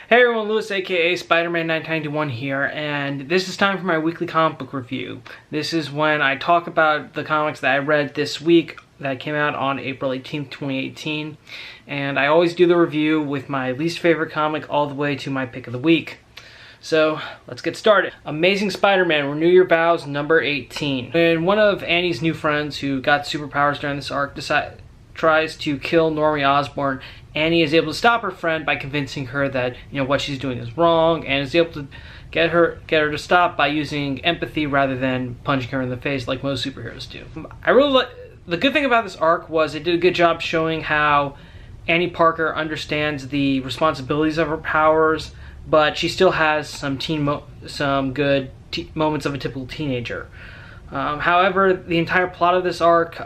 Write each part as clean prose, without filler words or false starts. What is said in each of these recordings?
Hey everyone, Lewis aka Spider-Man 991 here, and this is time for my weekly comic book review. This is when I talk about the comics that I read this week that came out on April 18th, 2018. And I always do the review with my least favorite comic all the way to my pick of the week. So, let's get started. Amazing Spider-Man, Renew Your Vows, number 18. When one of Annie's new friends who got superpowers during this arc tries to kill Normie Osborn, Annie is able to stop her friend by convincing her that what she's doing is wrong, and is able to get her to stop by using empathy rather than punching her in the face like most superheroes do. I really like the good thing about this arc was it did a good job showing how Annie Parker understands the responsibilities of her powers, but she still has some good moments of a typical teenager. However, the entire plot of this arc,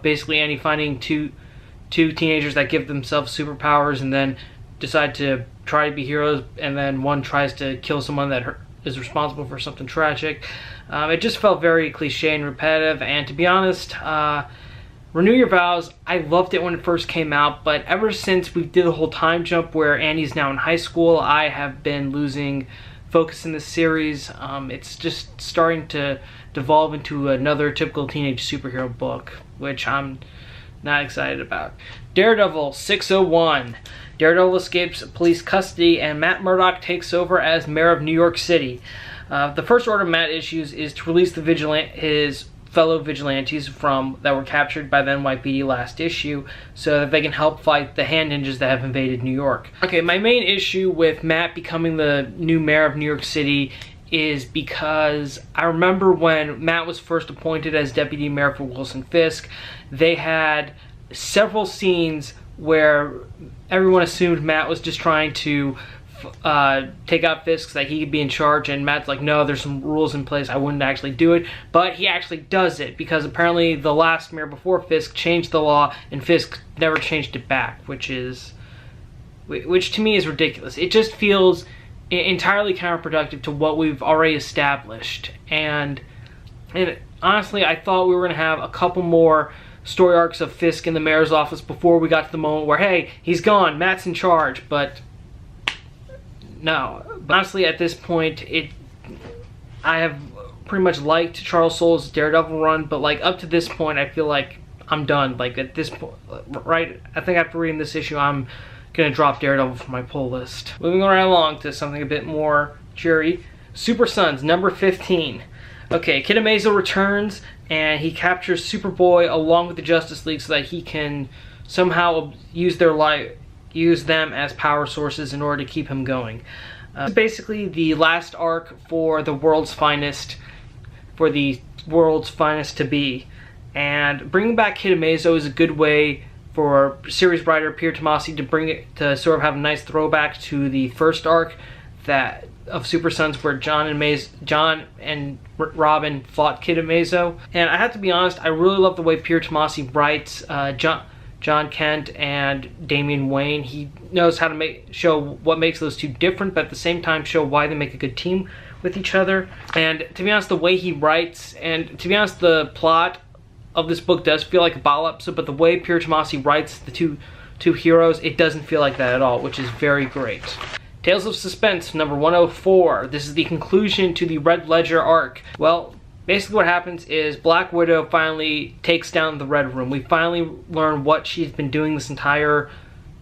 basically Annie finding two teenagers that give themselves superpowers and then decide to try to be heroes, and then one tries to kill someone that is responsible for something tragic. It just felt very cliche and repetitive, and to be honest, Renew Your Vows, I loved it when it first came out, but ever since we did the whole time jump where Annie's now in high school, I have been losing focus in this series. It's just starting to devolve into another typical teenage superhero book, which I'm not excited about. Daredevil 601. Daredevil escapes police custody and Matt Murdock takes over as mayor of New York City. The first order of Matt issues is to release his fellow vigilantes that were captured by the NYPD last issue so that they can help fight the hand ninjas that have invaded New York. Okay, my main issue with Matt becoming the new mayor of New York City is because I remember when Matt was first appointed as deputy mayor for Wilson Fisk, they had several scenes where everyone assumed Matt was just trying to take out Fisk so that he could be in charge, and Matt's like, no, there's some rules in place, I wouldn't actually do it, but he actually does it because apparently the last mayor before Fisk changed the law and Fisk never changed it back, which to me is ridiculous. It just feels entirely counterproductive to what we've already established, and honestly I thought we were going to have a couple more story arcs of Fisk in the mayor's office before we got to the moment where, hey, he's gone, Matt's in charge, but no. But honestly, at this point, I have pretty much liked Charles Soule's Daredevil run, but like up to this point, I feel like I'm done. Like at this point, right? I think after reading this issue, I'm gonna drop Daredevil from my pull list. Moving right along to something a bit more cheery. Super Sons, number 15. Okay, Kid Amazo returns and he captures Superboy along with the Justice League so that he can somehow use them as power sources in order to keep him going. This is basically the last arc for the world's finest to be, and bringing back Kid Amazo is a good way for series writer Pierre Tomasi to bring it to sort of have a nice throwback to the first arc of Super Sons where John and Robin fought Kid Amazo. And I have to be honest, I really love the way Pierre Tomasi writes John Kent and Damian Wayne. He knows how to show what makes those two different, but at the same time show why they make a good team with each other. And to be honest, the way he writes, and to be honest, the plot of this book does feel like a bottle episode, but the way Pierre Tomasi writes the two heroes, it doesn't feel like that at all, which is very great. Tales of Suspense, number 104. This is the conclusion to the Red Ledger arc. Well, basically what happens is Black Widow finally takes down the Red Room. We finally learn what she's been doing this entire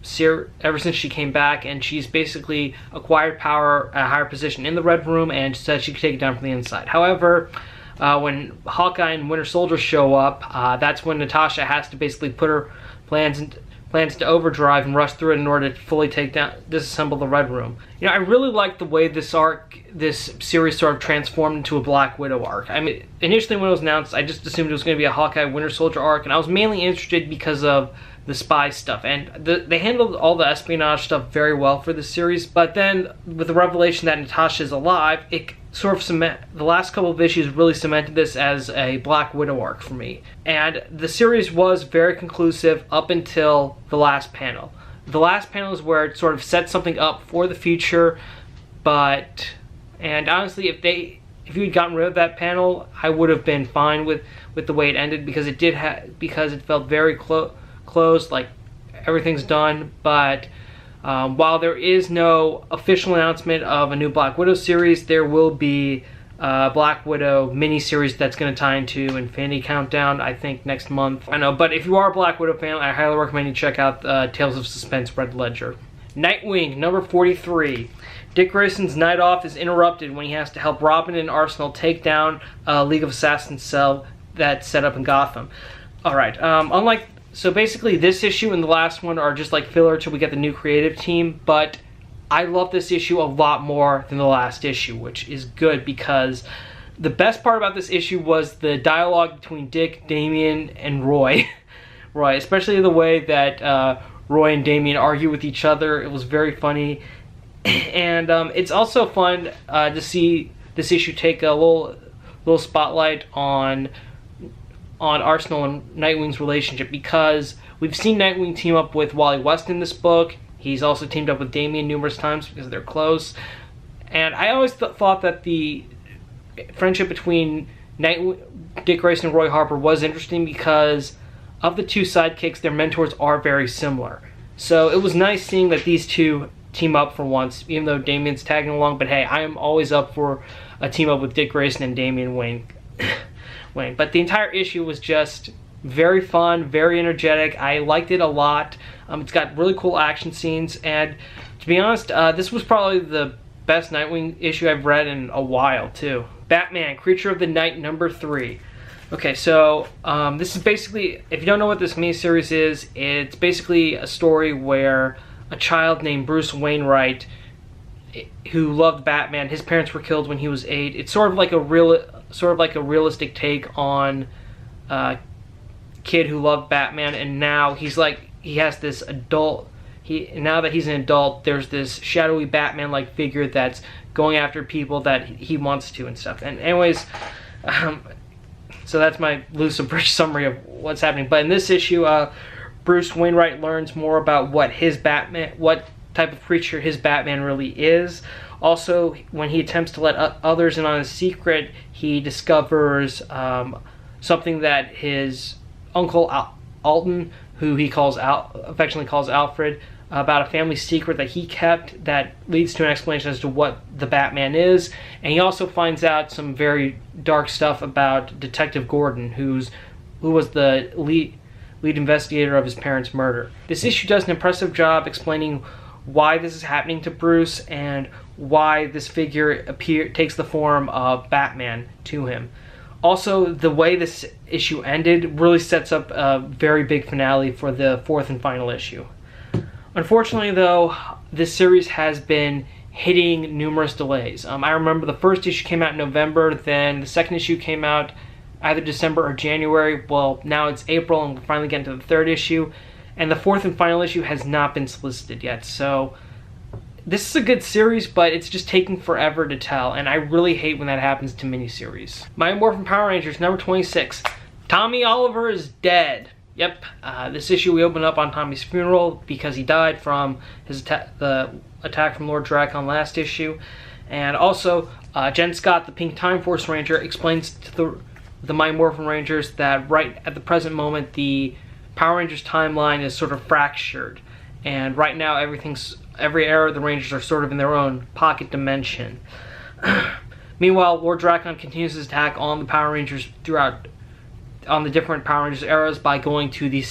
series, ever since she came back, and she's basically acquired power at a higher position in the Red Room and said she could take it down from the inside. However, when Hawkeye and Winter Soldier show up, that's when Natasha has to basically put her plans to overdrive and rush through it in order to fully disassemble the Red Room. I really like the way this series sort of transformed into a Black Widow arc. I mean, initially when it was announced, I just assumed it was going to be a Hawkeye Winter Soldier arc, and I was mainly interested because of the spy stuff, and they handled all the espionage stuff very well for this series, but then with the revelation that Natasha is alive, it sort of the last couple of issues really cemented this as a Black Widow arc for me. And the series was very conclusive up until the last panel. The last panel is where it sort of set something up for the future, and honestly, if you had gotten rid of that panel, I would have been fine with the way it ended, because it felt very close, like everything's done, but While there is no official announcement of a new Black Widow series, there will be a Black Widow miniseries that's going to tie into Infinity Countdown, I think, next month. I know, but if you are a Black Widow fan, I highly recommend you check out Tales of Suspense Red Ledger. Nightwing, number 43. Dick Grayson's night off is interrupted when he has to help Robin and Arsenal take down a League of Assassins cell that's set up in Gotham. Alright, so basically this issue and the last one are just like filler till we get the new creative team, but I love this issue a lot more than the last issue, which is good because the best part about this issue was the dialogue between Dick, Damian, and Roy. Roy, especially the way that Roy and Damian argue with each other. It was very funny. And it's also fun to see this issue take a little spotlight on Arsenal and Nightwing's relationship, because we've seen Nightwing team up with Wally West in this book. He's also teamed up with Damian numerous times because they're close. And I always thought that the friendship between Dick Grayson and Roy Harper was interesting because of the two sidekicks, their mentors are very similar. So it was nice seeing that these two team up for once, even though Damian's tagging along. But hey, I am always up for a team up with Dick Grayson and Damian Wayne. But the entire issue was just very fun, very energetic. I liked it a lot. It's got really cool action scenes, and to be honest, this was probably the best Nightwing issue I've read in a while, too. Batman, Creature of the Night, number 3. Okay, so this is basically, if you don't know what this miniseries is, it's basically a story where a child named Bruce Wainwright, who loved Batman, his parents were killed when he was 8. It's sort of like a realistic take on a kid who loved Batman, and now he has this adult. Now that he's an adult, there's this shadowy Batman-like figure that's going after people that he wants to and stuff. And anyways, so that's my loose abridged summary of what's happening. But in this issue, Bruce Wainwright learns more about what type of creature his Batman really is. Also, when he attempts to let others in on his secret, he discovers something that his uncle Alton, who he affectionately calls Alfred, about a family secret that he kept that leads to an explanation as to what the Batman is. And he also finds out some very dark stuff about Detective Gordon, who was the lead investigator of his parents' murder. This issue does an impressive job explaining why this is happening to Bruce and why this figure takes the form of Batman to him. Also, the way this issue ended really sets up a very big finale for the 4th and final issue. Unfortunately, though, this series has been hitting numerous delays. I remember the first issue came out in November, then the second issue came out either December or January. Well, now it's April and we're finally getting to the 3rd issue, and the 4th and final issue has not been solicited yet. So this is a good series, but it's just taking forever to tell, and I really hate when that happens to miniseries. Mighty Morphin Power Rangers, number 26. Tommy Oliver is dead. Yep, this issue we opened up on Tommy's funeral because he died from the attack from Lord Dracon last issue. And also, Jen Scott, the Pink Time Force Ranger, explains to the Mighty Morphin Rangers that right at the present moment, the Power Rangers timeline is sort of fractured. And right now, every era of the Rangers are sort of in their own pocket dimension. Meanwhile, Lord Dracon continues his attack on the Power Rangers on the different Power Rangers eras by going to the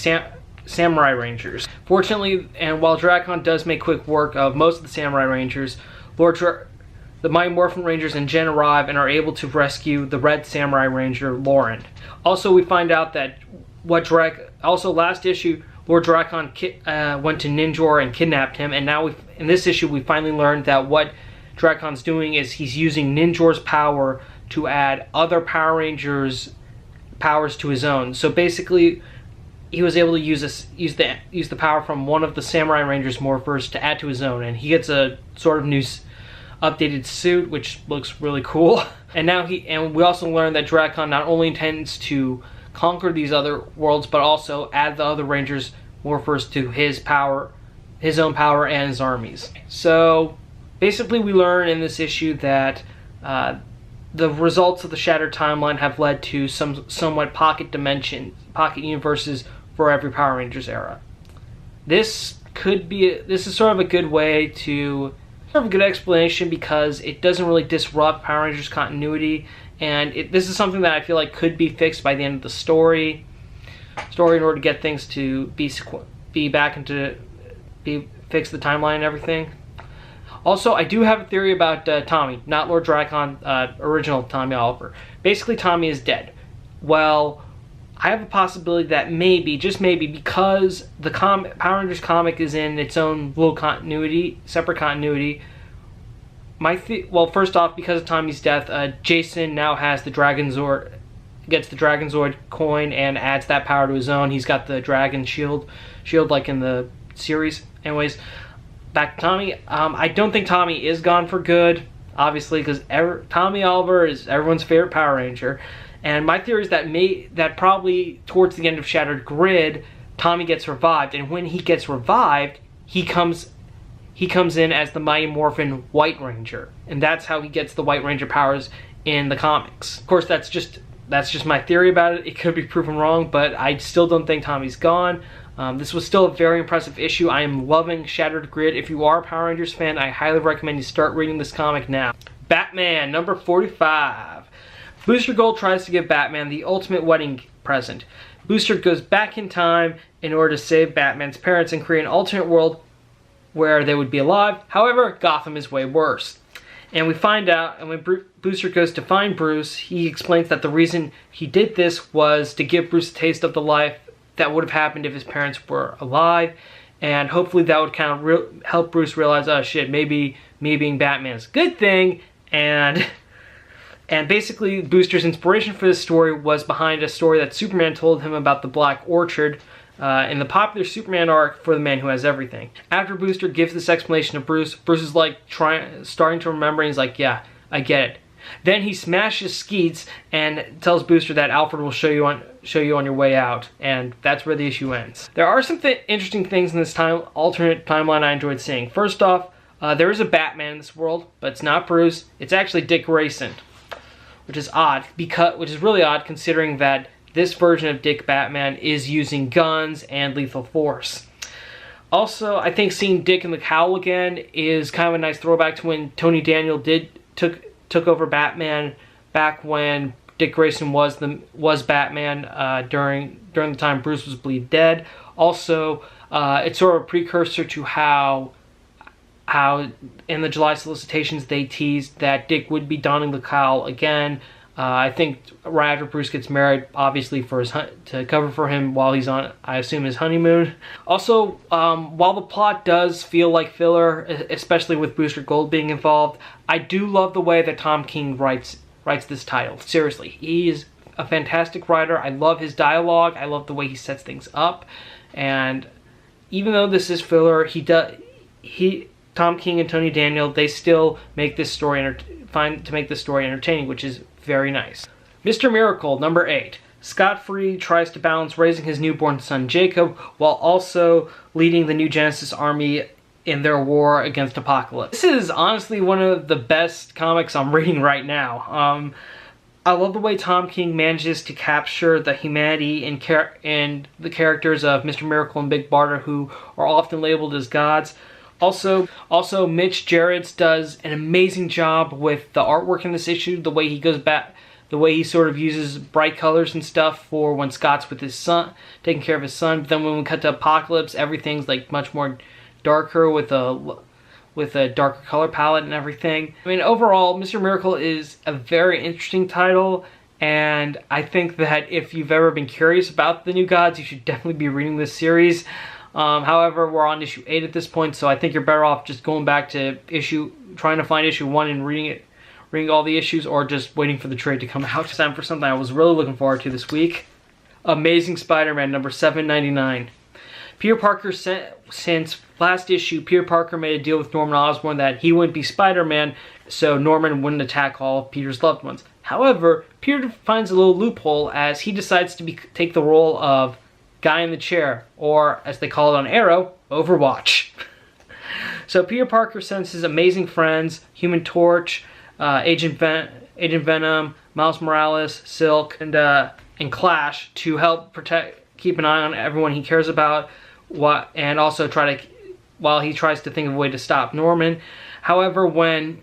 Samurai Rangers. Fortunately, and while Dracon does make quick work of most of the Samurai Rangers, the Mighty Morphin Rangers and Jen arrive and are able to rescue the Red Samurai Ranger, Lauren. Also, we find out that last issue, Lord Dracon went to Ninjor and kidnapped him, and now in this issue we finally learned that what Dracon's doing is he's using Ninjor's power to add other Power Rangers' powers to his own. So basically, he was able to use the power from one of the Samurai Rangers morphers to add to his own, and he gets a sort of new updated suit, which looks really cool. And we also learned that Dracon not only intends to conquer these other worlds, but also add the other Rangers morphers to his own power and his armies. So basically, we learn in this issue that the results of the Shattered Timeline have led to some somewhat pocket universes for every Power Rangers era. This this is sort of a good way to, sort of a good explanation, because it doesn't really disrupt Power Rangers continuity, and this is something that I feel like could be fixed by the end of the story in order to get things to be back into fix the timeline and everything. Also, I do have a theory about Tommy, not Lord Dracon, original Tommy Oliver. Basically, Tommy is dead. Well, I have a possibility that maybe, just maybe, because the Power Rangers comic is in its own little continuity, separate continuity. Well, first off, because of Tommy's death, Jason now has the Dragon Zord, gets the Dragon Zord coin and adds that power to his own. He's got the Dragon Shield like in the series. Anyways, back to Tommy. I don't think Tommy is gone for good, obviously, because Tommy Oliver is everyone's favorite Power Ranger. And my theory is that probably towards the end of Shattered Grid, Tommy gets revived, and when he gets revived, he comes in as the Mighty Morphin White Ranger, and that's how he gets the White Ranger powers in the comics. Of course, that's just my theory about it. It could be proven wrong, but I still don't think Tommy's gone. This was still a very impressive issue. I am loving Shattered Grid. If you are a Power Rangers fan, I highly recommend you start reading this comic now. Batman, number 45. Booster Gold tries to give Batman the ultimate wedding present. Booster goes back in time in order to save Batman's parents and create an alternate world where they would be alive. However, Gotham is way worse. And we find out, and when Booster goes to find Bruce, he explains that the reason he did this was to give Bruce a taste of the life that would have happened if his parents were alive. And hopefully that would kind of help Bruce realize, oh shit, maybe me being Batman is a good thing. And basically, Booster's inspiration for this story was behind a story that Superman told him about the Black Orchard in the popular Superman arc For the Man Who Has Everything. After Booster gives this explanation to Bruce is like starting to remember, and he's like, yeah, I get it. Then he smashes Skeets and tells Booster that Alfred will show you on your way out, and that's where the issue ends. There are some interesting things in this alternate timeline I enjoyed seeing. First off, there is a Batman in this world, but it's not Bruce. It's actually Dick Grayson, which is really odd considering that this version of Dick Batman is using guns and lethal force. Also, I think seeing Dick in the cowl again is kind of a nice throwback to when Tony Daniel took over Batman back when Dick Grayson was Batman during the time Bruce was believed dead. Also, it's sort of a precursor to how in the July solicitations they teased that Dick would be donning the cowl again. I think right after Bruce gets married, obviously to cover for him while he's on, I assume, his honeymoon. Also, while the plot does feel like filler, especially with Booster Gold being involved, I do love the way that Tom King writes this title. Seriously, he is a fantastic writer. I love his dialogue. I love the way he sets things up. And even though this is filler, Tom King and Tony Daniel, they still make this story entertaining, which is very nice. Mr. Miracle, number 8. Scott Free tries to balance raising his newborn son Jacob while also leading the New Genesis Army in their war against Apocalypse. This is honestly one of the best comics I'm reading right now. I love the way Tom King manages to capture the humanity and the characters of Mr. Miracle and Big Barda, who are often labeled as gods. Also, Mitch Gerrits does an amazing job with the artwork in this issue. The way he goes back, the way he sort of uses bright colors and stuff for when Scott's with his son, taking care of his son. But then when we cut to Apocalypse, everything's like much more darker with a darker color palette and everything. I mean, overall, Mr. Miracle is a very interesting title, and I think that if you've ever been curious about the New Gods, you should definitely be reading this series. However, we're on issue 8 at this point, so I think you're better off just going back to trying to find issue 1 and reading all the issues, or just waiting for the trade to come out. It's time for something I was really looking forward to this week. Amazing Spider-Man number 799. Peter Parker, since last issue, Peter Parker made a deal with Norman Osborn that he wouldn't be Spider-Man, so Norman wouldn't attack all of Peter's loved ones. However, Peter finds a little loophole as he decides to take the role of Guy in the Chair, or as they call it on Arrow, Overwatch. So Peter Parker sends his amazing friends, Human Torch, Agent Venom, Miles Morales, Silk, and Clash to help keep an eye on everyone he cares about, and also try to while he tries to think of a way to stop Norman. However, when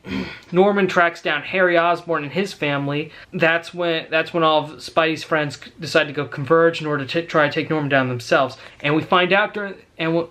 Norman tracks down Harry Osborn and his family, that's when all of Spidey's friends decide to go converge in order to try to take Norman down themselves. And we find out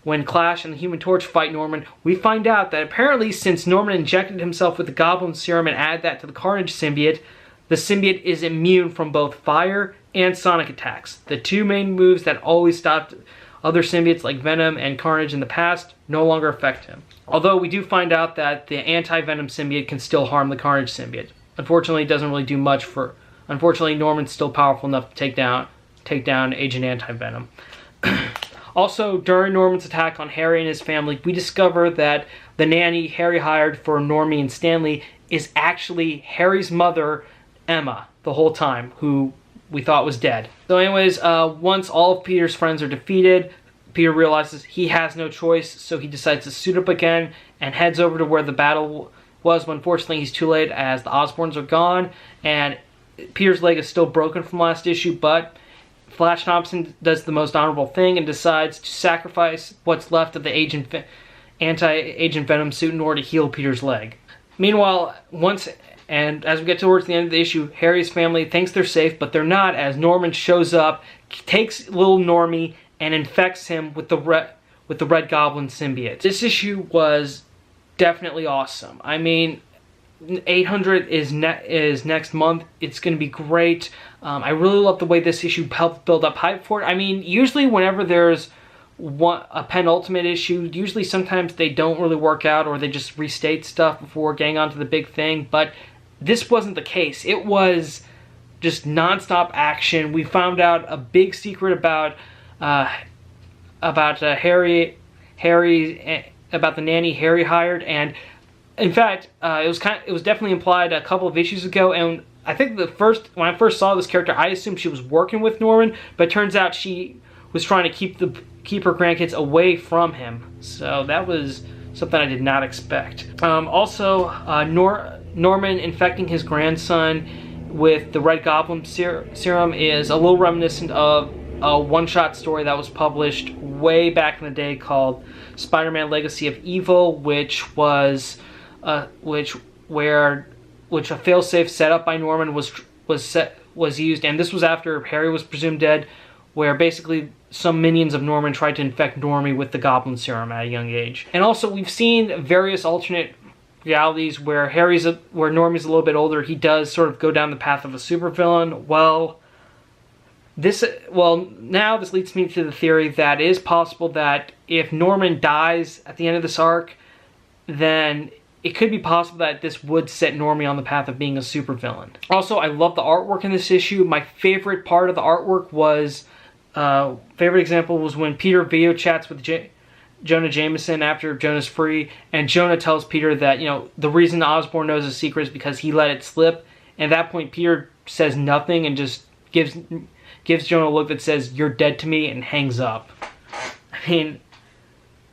when Clash and the Human Torch fight Norman, we find out that apparently since Norman injected himself with the Goblin Serum and added that to the Carnage symbiote, the symbiote is immune from both fire and sonic attacks. The two main moves that always stopped other symbiotes like Venom and Carnage in the past no longer affect him. Although we do find out that the anti-Venom symbiote can still harm the Carnage symbiote. Unfortunately, it doesn't really do much for... Unfortunately, Norman's still powerful enough to take down Agent Anti-Venom. Also, during Norman's attack on Harry and his family, we discover that the nanny Harry hired for Normie and Stanley is actually Harry's mother, Emma, the whole time, who we thought was dead. So anyways, once all of Peter's friends are defeated, Peter realizes he has no choice, so he decides to suit up again and heads over to where the battle was, but unfortunately he's too late as the Osborns are gone, and Peter's leg is still broken from last issue, but Flash Thompson does the most honorable thing and decides to sacrifice what's left of the anti-Agent Venom suit in order to heal Peter's leg. Meanwhile, as we get towards the end of the issue, Harry's family thinks they're safe, but they're not, as Norman shows up, takes little Normie, and infects him with the Red Goblin symbiote. This issue was definitely awesome. I mean, 800 is next month. It's going to be great. I really love the way this issue helped build up hype for it. I mean, usually whenever there's a penultimate issue, usually sometimes they don't really work out or they just restate stuff before getting on to the big thing, but this wasn't the case. It was just non-stop action. We found out a big secret about Harry, about the nanny Harry hired, and in fact, it was definitely implied a couple of issues ago, and I think when I first saw this character, I assumed she was working with Norman, but it turns out she was trying to keep her grandkids away from him. So that was something I did not expect. Norman infecting his grandson with the Red Goblin serum is a little reminiscent of a one-shot story that was published way back in the day called Spider-Man: Legacy of Evil, which a failsafe set up by Norman was used, and this was after Harry was presumed dead, where basically some minions of Norman tried to infect Normie with the Goblin Serum at a young age. And also, we've seen various alternate realities where Normie's a little bit older. He does sort of go down the path of a supervillain. Now this leads me to the theory that it is possible that if Norman dies at the end of this arc, then it could be possible that this would set Normie on the path of being a supervillain. Also, I love the artwork in this issue. My favorite part of the artwork was, favorite example was when Peter video chats with Jonah Jameson after Jonah's free, and Jonah tells Peter that, the reason Osborn knows his secret is because he let it slip. And at that point, Peter says nothing and just gives Jonah a look that says, "You're dead to me," and hangs up. I mean,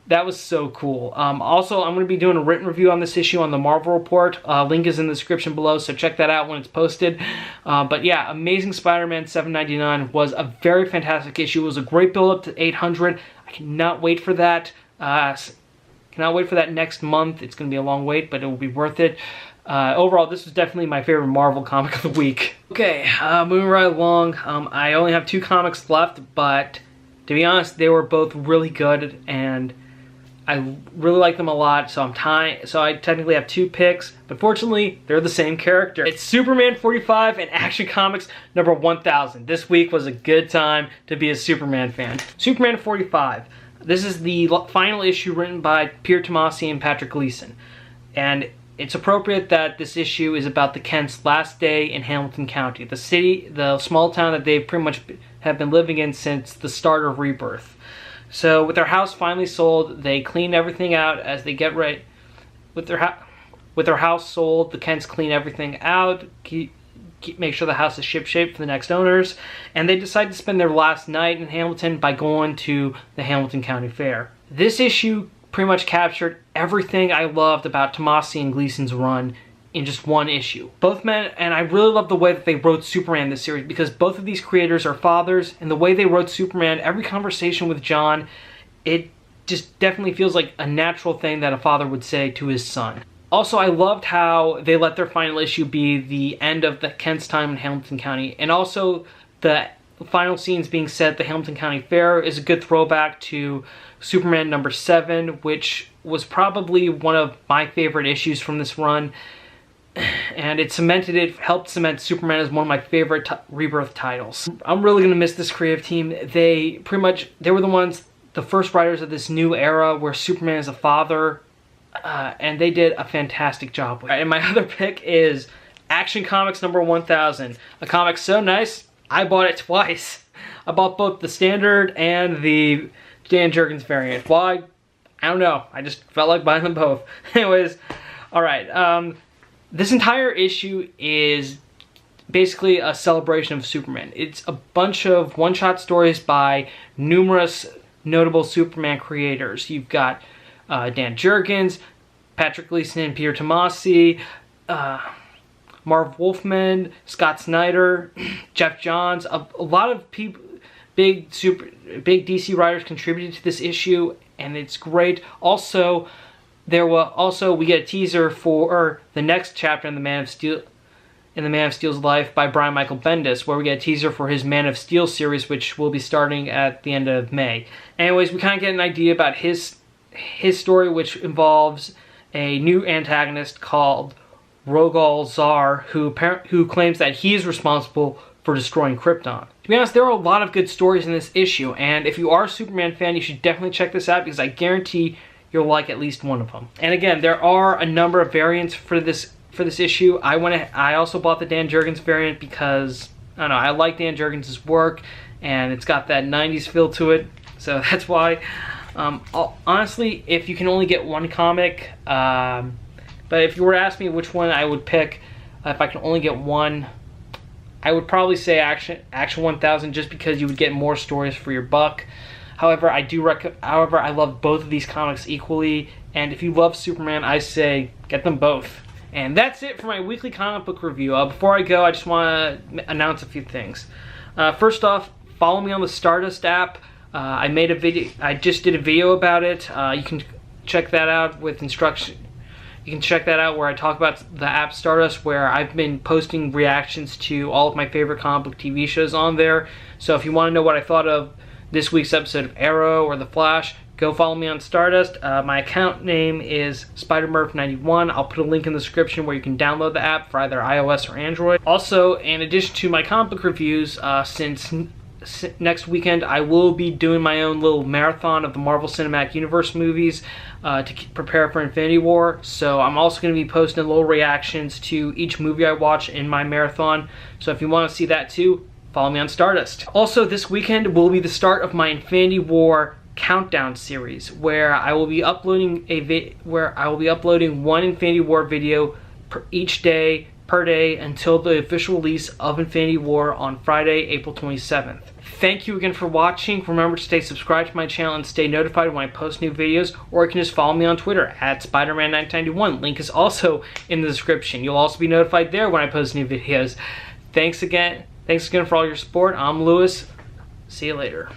that was so cool. Also, I'm going to be doing a written review on this issue on the Marvel Report. Link is in the description below, so check that out when it's posted. But yeah, Amazing Spider-Man 799 was a very fantastic issue. It was a great build-up to 800. I cannot wait for that. Cannot wait for that next month. It's going to be a long wait, but it will be worth it. Overall, this was definitely my favorite Marvel comic of the week. Okay, moving right along. I only have 2 comics left, but to be honest, they were both really good, and I really like them a lot, so I technically have 2 picks, but fortunately, they're the same character. It's Superman 45 and Action Comics number 1000. This week was a good time to be a Superman fan. Superman 45. This is the final issue written by Peter Tomasi and Patrick Gleason, and it's appropriate that this issue is about the Kents' last day in Hamilton County, the small town that they pretty much have been living in since the start of Rebirth. So with their house finally sold, they clean everything out as they get ready. With their house sold, the Kents clean everything out, make sure the house is shipshape for the next owners, and they decide to spend their last night in Hamilton by going to the Hamilton County Fair. This issue pretty much captured everything I loved about Tomasi and Gleason's run in just one issue. Both men, and I really love the way that they wrote Superman in this series, because both of these creators are fathers, and the way they wrote Superman, every conversation with John, it just definitely feels like a natural thing that a father would say to his son. Also, I loved how they let their final issue be the end of the Kent's time in Hamilton County, and also the final scenes being set at the Hamilton County Fair is a good throwback to Superman number 7, which was probably one of my favorite issues from this run, and it helped cement Superman as one of my favorite Rebirth titles. I'm really gonna miss this creative team. They were the first writers of this new era where Superman is a father, and they did a fantastic job with it. And my other pick is Action Comics number 1000, a comic so nice, I bought it twice. I bought both the standard and the Dan Jurgens variant. Why? I don't know. I just felt like buying them both. Anyways, alright. This entire issue is basically a celebration of Superman. It's a bunch of one-shot stories by numerous notable Superman creators. You've got Dan Jurgens, Patrick Gleason and Peter Tomasi, Marv Wolfman, Scott Snyder, Jeff Johns. A lot of people, big DC writers contributed to this issue, and it's great. Also, we get a teaser for the next chapter in the Man of Steel's life by Brian Michael Bendis, where we get a teaser for his Man of Steel series, which will be starting at the end of May. Anyways, we kind of get an idea about his story, which involves a new antagonist called Rogal Zar, who claims that he is responsible for destroying Krypton. To be honest, there are a lot of good stories in this issue, and if you are a Superman fan, you should definitely check this out, because I guarantee you'll like at least one of them. And again, there are a number of variants for this issue. I also bought the Dan Jurgens variant because, I don't know, I like Dan Jurgens' work, and it's got that 90s feel to it, so that's why. Honestly, if you can only get one comic, but if you were to ask me which one I would pick, if I can only get one, I would probably say Action 1000, just because you would get more stories for your buck. However, I love both of these comics equally, and if you love Superman, I say get them both. And that's it for my weekly comic book review. Before I go, I just want to announce a few things. First off, follow me on the Stardust app. I just did a video about it. You can check that out with instruction. You can check that out where I talk about the app Stardust, where I've been posting reactions to all of my favorite comic book TV shows on there. So if you want to know what I thought of this week's episode of Arrow or The Flash, go follow me on Stardust. My account name is SpiderMurph91. I'll put a link in the description where you can download the app for either iOS or Android. Also, in addition to my comic book reviews, since next weekend I will be doing my own little marathon of the Marvel Cinematic Universe movies to prepare for Infinity War. So I'm also going to be posting little reactions to each movie I watch in my marathon. So if you want to see that too, follow me on Stardust. Also, this weekend will be the start of my Infinity War countdown series, where I will be uploading one Infinity War video per day until the official release of Infinity War on Friday, April 27th. Thank you again for watching. Remember to stay subscribed to my channel and stay notified when I post new videos, or you can just follow me on Twitter at Spiderman1991. Link is also in the description. You'll also be notified there when I post new videos. Thanks again for all your support. I'm Lewis. See you later.